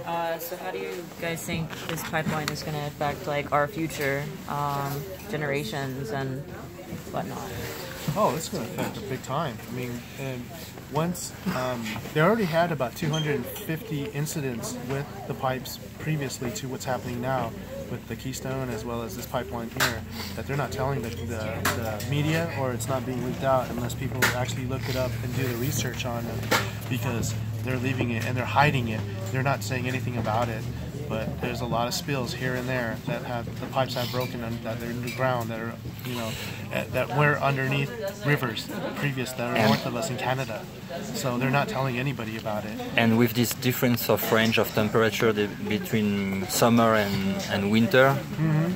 So how do you guys think this pipeline is going to affect like our future generations and whatnot? Oh, it's going to affect it big time. I mean, and once they already had about 250 incidents with the pipes previously to what's happening now with the Keystone as well as this pipeline here, that they're not telling the media, or it's not being leaked out unless people actually look it up and do the research on it, because they're leaving it and they're hiding it. They're not saying anything about it. But there's a lot of spills here and there that have the pipes have broken and that they're in the ground, that are, you know, that were underneath rivers previous that are north of us in Canada. So they're not telling anybody about it. And with this difference of range of temperature between summer and winter,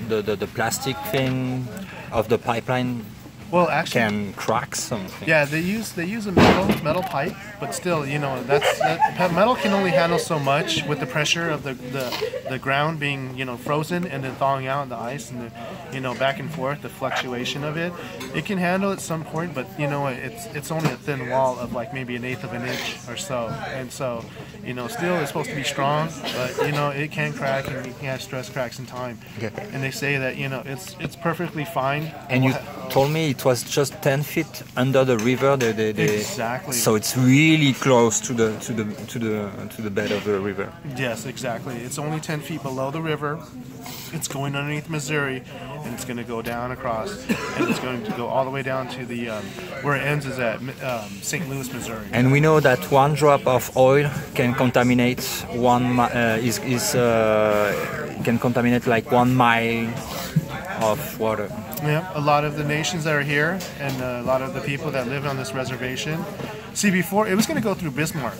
the plastic thing of the pipeline, well, actually, can crack something. Yeah, they use a metal pipe, but still, you know, that metal can only handle so much with the pressure of the ground being, you know, frozen and then thawing out in the ice and the, you know, back and forth, the fluctuation of it. It can handle at some point, but you know, it's only a thin wall of like maybe 1/8 of an inch or so, and so, you know, still it's supposed to be strong, but you know, it can crack and you can have stress cracks in time. Okay. And they say that, you know, it's perfectly fine. And you told me it was just 10 feet under the river. Exactly. So it's really close to the bed of the river. Yes, exactly. It's only 10 feet below the river. It's going underneath Missouri, and it's going to go down across, and it's going to go all the way down to the where it ends is at St. Louis, Missouri. And we know that one drop of oil can contaminate can contaminate like 1 mile of water. Yeah, a lot of the nations that are here and a lot of the people that live on this reservation. See, before it was going to go through Bismarck.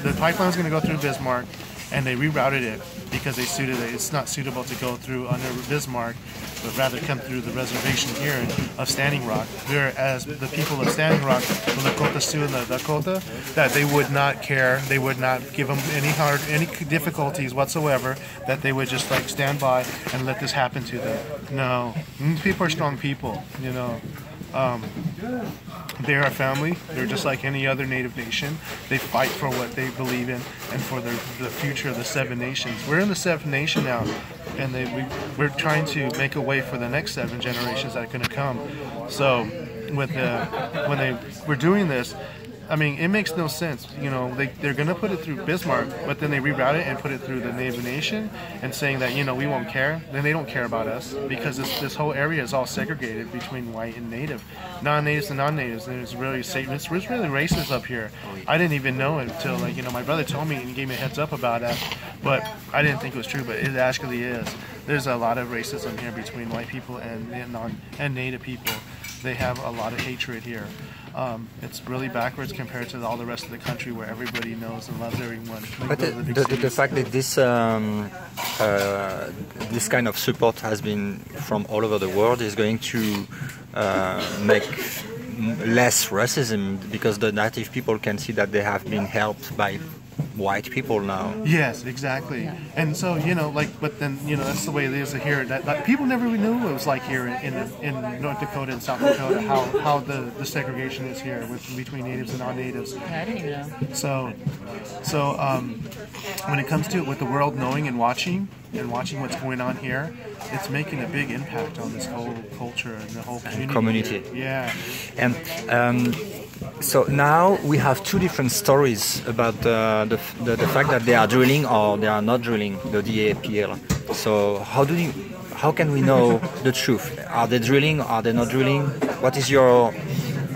The pipeline was going to go through Bismarck, and they rerouted it because they suited it. It's not suitable to go through under Bismarck, but rather come through the reservation here of Standing Rock. Whereas the people of Standing Rock, the Lakota Sioux and the Dakota, that they would not care, they would not give them any difficulties whatsoever, that they would just like stand by and let this happen to them. No, these people are strong people, you know. They're a family. They're just like any other Native nation. They fight for what they believe in and for the future of the 7 nations. We're in the 7th nation now, and we're trying to make a way for the next 7 generations that are going to come. So when we're doing this, I mean, it makes no sense. You know, they're going to put it through Bismarck, but then they reroute it and put it through the Native Nation and saying that, you know, we won't care. Then they don't care about us because this whole area is all segregated between white and Native, non-Natives and non-Natives. And it's really racist up here. I didn't even know it until, like, you know, my brother told me and he gave me a heads up about that. But I didn't think it was true, but it actually is. There's a lot of racism here between white people and Native people. They have a lot of hatred here. It's really backwards compared to all the rest of the country where everybody knows and loves everyone. But the fact that this kind of support has been from all over the world is going to make less racism, because the native people can see that they have been helped by white people now. Yes, exactly. Yeah. And so, you know, like, but then, you know, that's the way it is here. That people never really knew what it was like here in North Dakota and South Dakota, how the segregation is here between natives and non-natives. Yeah, I didn't even know. So when it comes to it, with the world knowing and watching what's going on here, it's making a big impact on this whole culture and the whole community. Yeah. And so now we have 2 different stories about the fact that they are drilling or they are not drilling the DAPL. So how can we know the truth? Are they drilling? Are they not drilling? What is your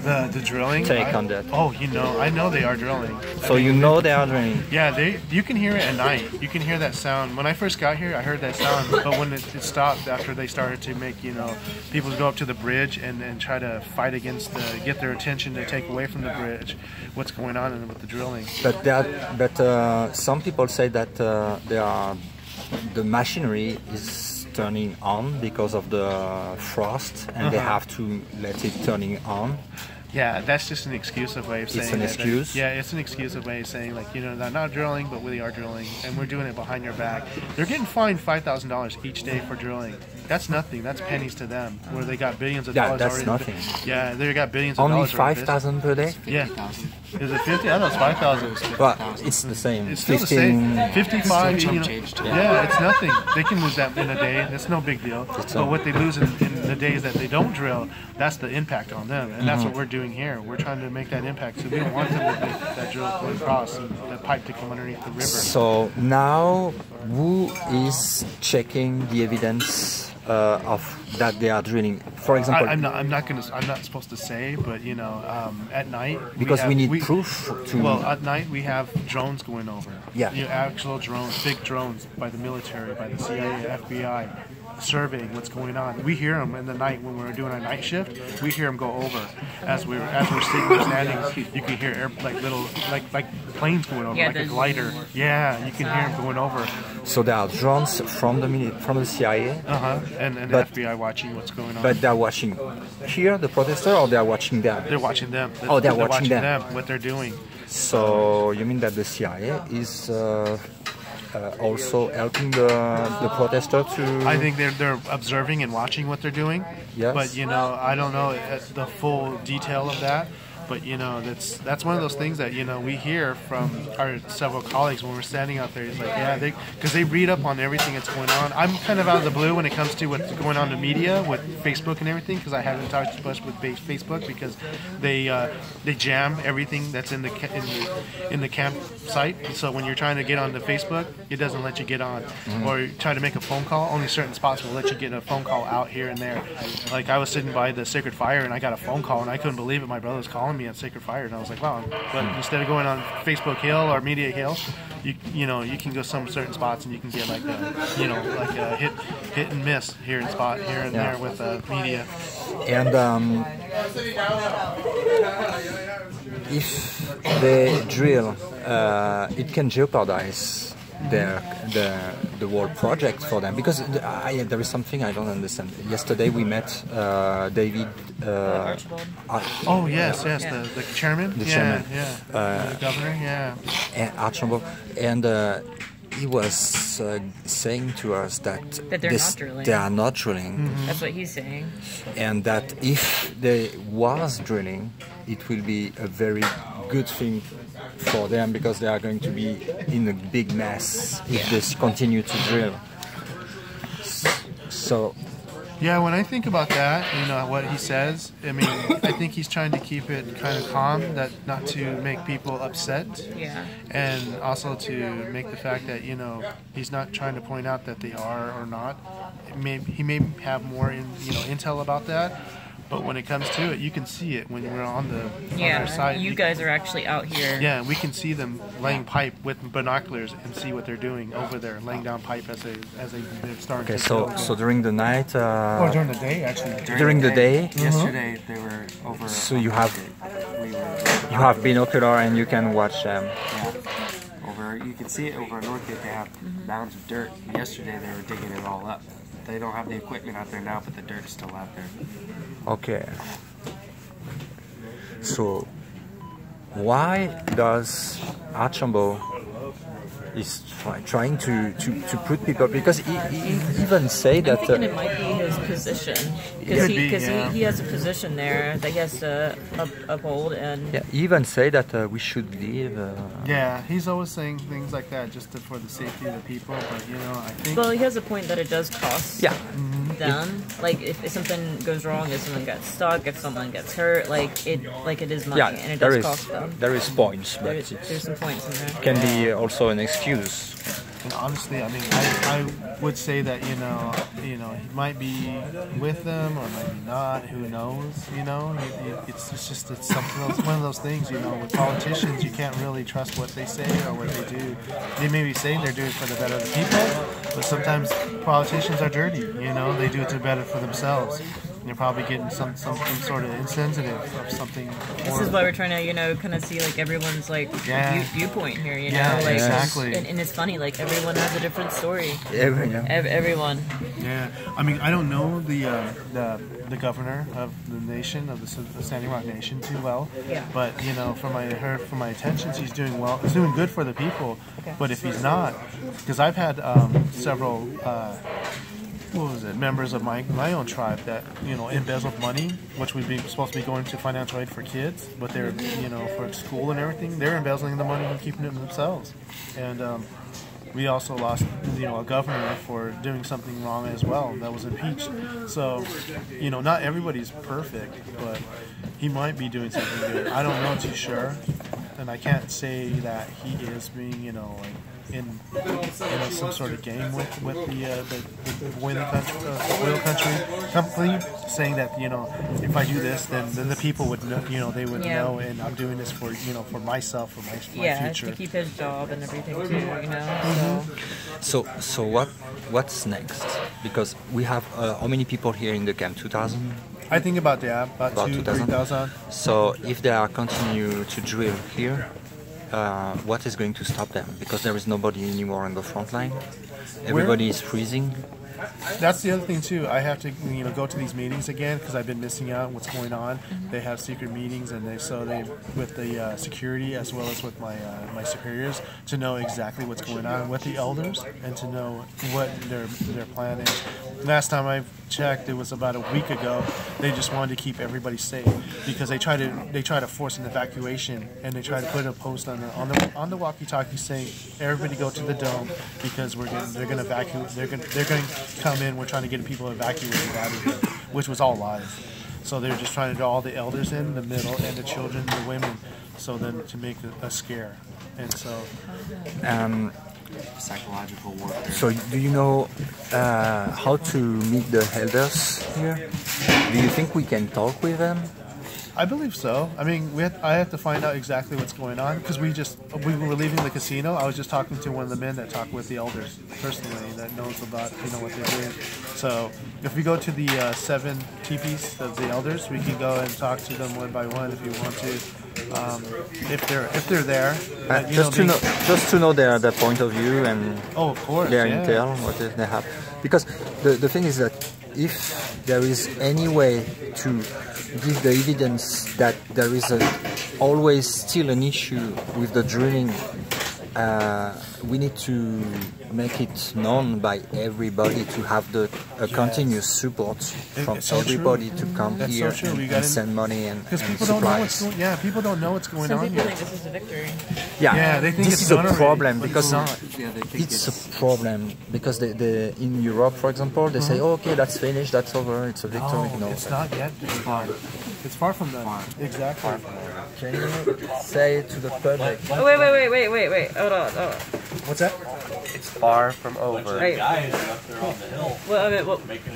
the drilling take on that? Oh, you know, I know they are drilling. So you know they are drilling? Yeah, you can hear it at night. You can hear that sound. When I first got here, I heard that sound, but when it stopped after they started to make, you know, people go up to the bridge and try to fight against get their attention to take away from the bridge what's going on with the drilling. But some people say that the machinery is turning on because of the frost, and they have to let it turning on. Yeah, that's just an exclusive way of saying. It's an excuse? Yeah, it's an exclusive way of saying, like, you know, they're not drilling, but we are drilling, and we're doing it behind your back. They're getting fined $5,000 each day for drilling. That's nothing. That's pennies to them. Where they got billions of dollars that's already. nothing. Yeah, they got billions of Only dollars. 5,000 per day? Yeah. Is it 50? I know it's 5,000. Well, it's the same. It's still the same. 55. You know, changed. yeah, it's nothing. They can lose that in a day. That's no big deal. But what they lose in the days that they don't drill, that's the impact on them. And that's what we're doing here. We're trying to make that impact. So we don't want them to make that drill going across and that pipe to come underneath the river. So now, who is checking the evidence of that they are drilling? For example, I'm not supposed to say, but you know, at night because we need proof to. Well, at night we have drones going over. Yeah. You know, actual drones, big drones by the military, by the CIA, FBI, surveying what's going on. We hear them in the night when we're doing our night shift. We hear them go over as we're sitting there standing. You can hear like planes going over, like a glider. Yeah, you can hear them going over. So there are drones from the CIA. And the FBI watching what's going on. But they're watching here the protester, or they're watching them. They're watching them. Oh, they're watching them. What they're doing. So you mean that the CIA is also helping the protester to? I think they're observing and watching what they're doing. Yes. But you know, I don't know the full detail of that. But you know, that's one of those things that, you know, we hear from our several colleagues when we're standing out there. It's like, yeah, because they read up on everything that's going on. I'm kind of out of the blue when it comes to what's going on in the media with Facebook and everything, because I haven't touched much with Facebook because they jam everything that's in the campsite. So when you're trying to get onto Facebook, it doesn't let you get on. Or you try to make a phone call, only certain spots will let you get a phone call out here and there. Like I was sitting by the Sacred Fire and I got a phone call and I couldn't believe it. My brother was calling me at Sacred Fire, and I was like, wow. But instead of going on Facebook Hill or Media Hill, you know, you can go some certain spots and you can get like a hit and miss here and spot here and there with media. And if they drill, it can jeopardize the whole project for them, because there is something I don't understand. Yesterday we met David. Archibald. The chairman. The chairman. The governor. Yeah. And Archibald, and he was saying to us that they are not drilling. That's what he's saying. And that if they was drilling, it will be a very good thing for them, because they are going to be in a big mess if they continue to drill. So yeah, when I think about that, you know, what he says, I mean, I think he's trying to keep it kind of calm, that not to make people upset. Yeah. And also to make the fact that, you know, he's not trying to point out that they are or not. He may have more intel about that. But when it comes to it, you can see it when we're on their side. You guys are actually out here. Yeah, we can see them laying pipe with binoculars and see what they're doing over there, laying down pipe as they're starting. Okay, so during the night. Or during the day, actually. During the day. Yesterday they were over. So you have binocular and you can watch them. Yeah. You can see it over Northgate. They have mounds of dirt. Yesterday they were digging it all up. They don't have the equipment out there now, but the dirt's still out there. Okay. So, why does Archambault is trying to put people, because he even say that. I'm thinking it might be his position, because he has a position there that he has to uphold, and he even say that we should leave. Yeah, he's always saying things like that just for the safety of the people. But you know, I think. Well, he has a point that it does cost. Them, like if something goes wrong, if someone gets stuck, if someone gets hurt, like it is money, and it does cost them. There is points, but there's some points in there. Can be also an excuse. And honestly, I mean, I would say that you know, he might be with them or might be not. Who knows? You know, it's something. One of those things. You know, with politicians, you can't really trust what they say or what they do. They may be saying they're doing it for the better of the people, but sometimes politicians are dirty. You know, they do it to better for themselves. They're probably getting some sort of insensitive of something. This is why we're trying to, you know, kind of see like everyone's like viewpoint here, you know, like exactly. And it's funny, like everyone has a different story. Everyone. Yeah, I mean, I don't know the governor of the nation of the Standing Rock Nation too well. Yeah. But you know, from my attentions, he's doing well. He's doing good for the people. Okay. But if he's not, because I've had several. What was it? Members of my own tribe that, you know, embezzled money, which would be supposed to be going to financial aid for kids, but they're, you know, for school and everything. They're embezzling the money and keeping it themselves. And we also lost, you know, a governor for doing something wrong as well that was impeached. So, you know, not everybody's perfect, but he might be doing something good. I don't know too sure, and I can't say that he is being, you know, like, in some sort of game with the oil company, saying that, you know, if I do this, then the people would know, you know, they would know, and I'm doing this for, you know, for myself, for my future. To keep his job and everything too, you know. So what's next? Because we have how many people here in the camp? 2,000. I think about 2,000-3,000. So if they are continue to drill here, what is going to stop them? Because there is nobody anymore on the front line. Everybody is freezing. That's the other thing too. I have to, you know, go to these meetings again because I've been missing out on what's going on. They have secret meetings, and they with the security as well as with my superiors to know exactly what's going on with the elders and to know what their plan is. Last time I checked, it was about a week ago. They just wanted to keep everybody safe because they try to force an evacuation, and they try to put a post on the walkie-talkie saying everybody go to the dome because they're going to evacuate. They're going to come in. We're trying to get people evacuated out of here, which was all lies. So they're just trying to get all the elders in the middle and the children, the women, so then to make a scare. And so psychological warfare. So do you know how to meet the elders here? Do you think we can talk with them? I believe so. I mean, I have to find out exactly what's going on because we were leaving the casino. I was just talking to one of the men that talked with the elders personally that knows about, you know, what they're doing. So if we go to the 7 teepees of the elders, we can go and talk to them one by one if you want to. If they're there, just to know their point of view and of course, their intel, what they have. Because the thing is that if there is any way to give the evidence that there is always still an issue with the drilling, we need to make it known by everybody to have a continuous support from everybody to come here and send money and supplies. People don't know what's going on. Some people think this is a victory. Yeah, they think this is a problem because it's a problem because they in Europe, for example, they say, oh, okay, that's finished, that's over, it's a victory. No, it's not yet. It's far from that. Exactly. Can you say to the public? Oh, wait. Hold on. What's that? It's far from over. Right.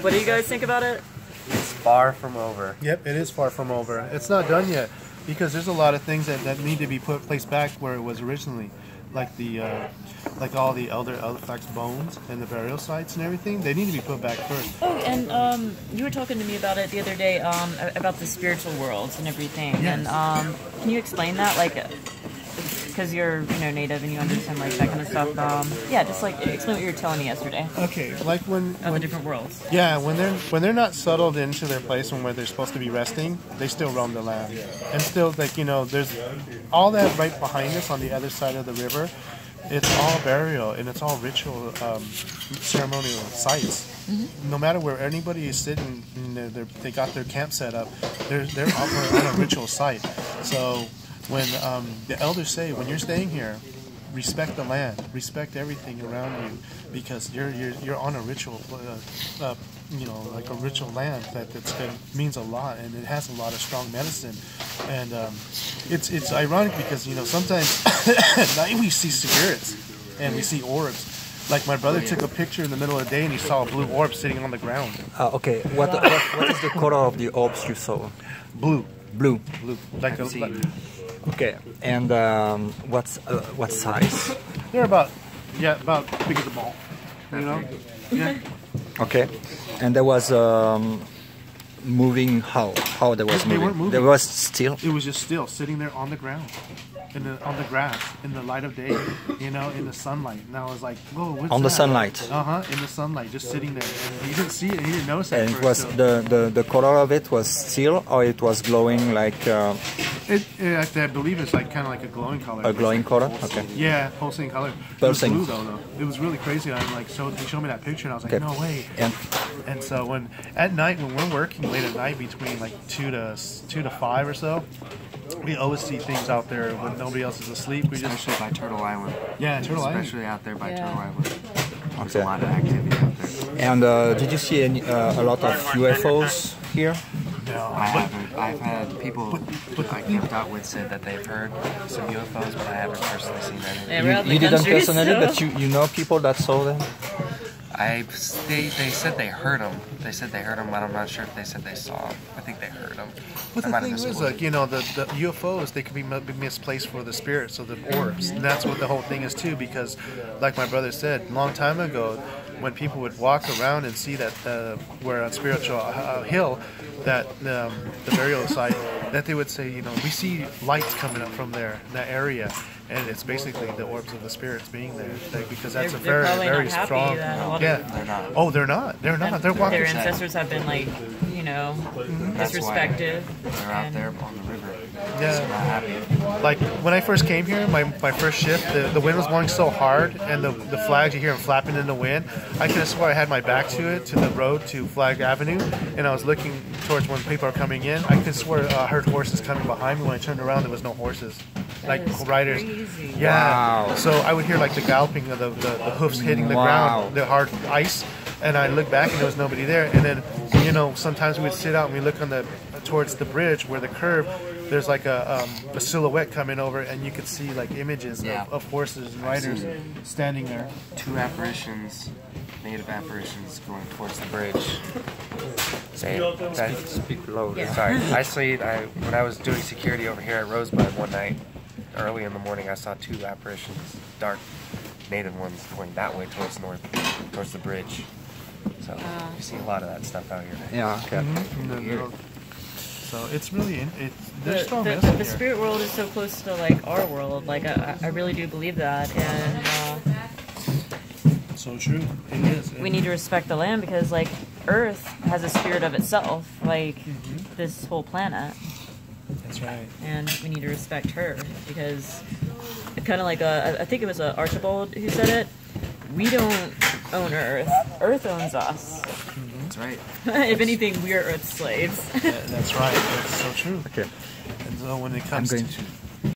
What do you guys think about it? It's far from over. Yep, it is far from over. It's not done yet because there's a lot of things that need to be placed back where it was originally, like like all the elder artifacts, bones, and the burial sites and everything. They need to be put back first. Oh, and you were talking to me about it the other day, about the spiritual worlds and everything. Yes. And can you explain that, like? Because you're, you know, native and you understand like that kind of stuff. Just like explain what you were telling me yesterday. Okay, like when the different worlds. Yeah, when they're not settled into their place and where they're supposed to be resting, they still roam the land. And still, like, you know, there's all that right behind us on the other side of the river. It's all burial and it's all ritual, ceremonial sites. Mm-hmm. No matter where anybody is sitting, they got their camp set up. They're on a ritual site. So when the elders say, when you're staying here, respect the land, respect everything around you, because you're on a ritual, you know, like a ritual land that means a lot, and it has a lot of strong medicine. And it's ironic because, you know, sometimes at night we see spirits and we see orbs. Like my brother took a picture in the middle of the day and he saw a blue orb sitting on the ground. Okay, what is the color of the orbs you saw? Blue. Like okay, and what size? They're about big as a ball. You know? Yeah. Okay, and there was moving? How they was They moving? weren't moving. They was still. It was just still sitting there on the ground, on the grass, in the light of day, you know, in the sunlight. And I was like, whoa, what's On that? the sunlight. In the sunlight, just sitting there. And he didn't see it. He didn't notice it. And at it was first, the color of it was still, or it was glowing like I believe it's like kind of like a glowing color. a glowing color. Okay. Yeah, pulsing color. Pulsing. It was blue though. It was really crazy. I'm like, he showed me that picture, and I was like, Okay. no way. And so at night when we're working late at night between like 2 to 5 or so, we always see things out there when nobody else is asleep. We just Especially by Turtle Island. Yeah, Turtle Island. Especially out there by Yeah. Turtle Island. There's Okay. a lot of activity out there. And did you see a lot of UFOs here? No, I haven't. I've had people I camped out with said that they've heard some UFOs, but I haven't personally seen any. Yeah, we're out in the You didn't country, personally, so- but you know people that saw them. They said they heard them. They said they heard them, but I'm not sure if they said they saw them. I think they heard them. But the thing is, like, you know, the UFOs, they can be misplaced for the spirits, so the orbs. And that's what the whole thing is, too, because, like my brother said, a long time ago, when people would walk around and see that we're on Spiritual Hill, that the burial site, that they would say, you know, we see lights coming up from there, in that area. And it's basically the orbs of the spirits being there, like, because that's They're a probably very not happy strong. that a lot of- Yeah. They're not. Oh, they're not. They're not. They're walking. Their ancestors have been like, you know, That's why disrespected. They're out and- there on the river. Yeah. So not happy. Like when I first came here, my first shift, the wind was blowing so hard, and the flags, you hear them flapping in the wind. I could have swore I had my back to it, to the road, to Flag Avenue, and I was looking towards when people are coming in. I could swear I heard horses coming behind me. When I turned around, there was no horses, like is riders. crazy. Yeah. Wow. So I would hear like the galloping of the hoofs hitting the Wow. ground, the hard ice, and I looked back and there was nobody there. And then, you know, sometimes we would sit out and we look on towards the bridge where the curve. There's like a silhouette coming over, and you could see like images Yeah. of horses and riders standing there. 2 apparitions, native apparitions, going towards the bridge. Speak loud. Yeah. Sorry, when I was doing security over here at Rosebud one night, early in the morning, I saw 2 apparitions, dark native ones, going that way towards north, towards the bridge. So you see a lot of that stuff out here. Yeah. Okay. So it's really there's strong the message here. spirit world is so close to like our world. Like I really do believe that, and So true. It is. we need to respect the land because like Earth has a spirit of itself, like this whole planet, That's right. and we need to respect her because kind of like I think it was Archibald who said it. We don't own Earth. Earth owns us. That's right. If anything, we are Earth's slaves. That's right. That's so true. Okay. And so when it I'm comes going to to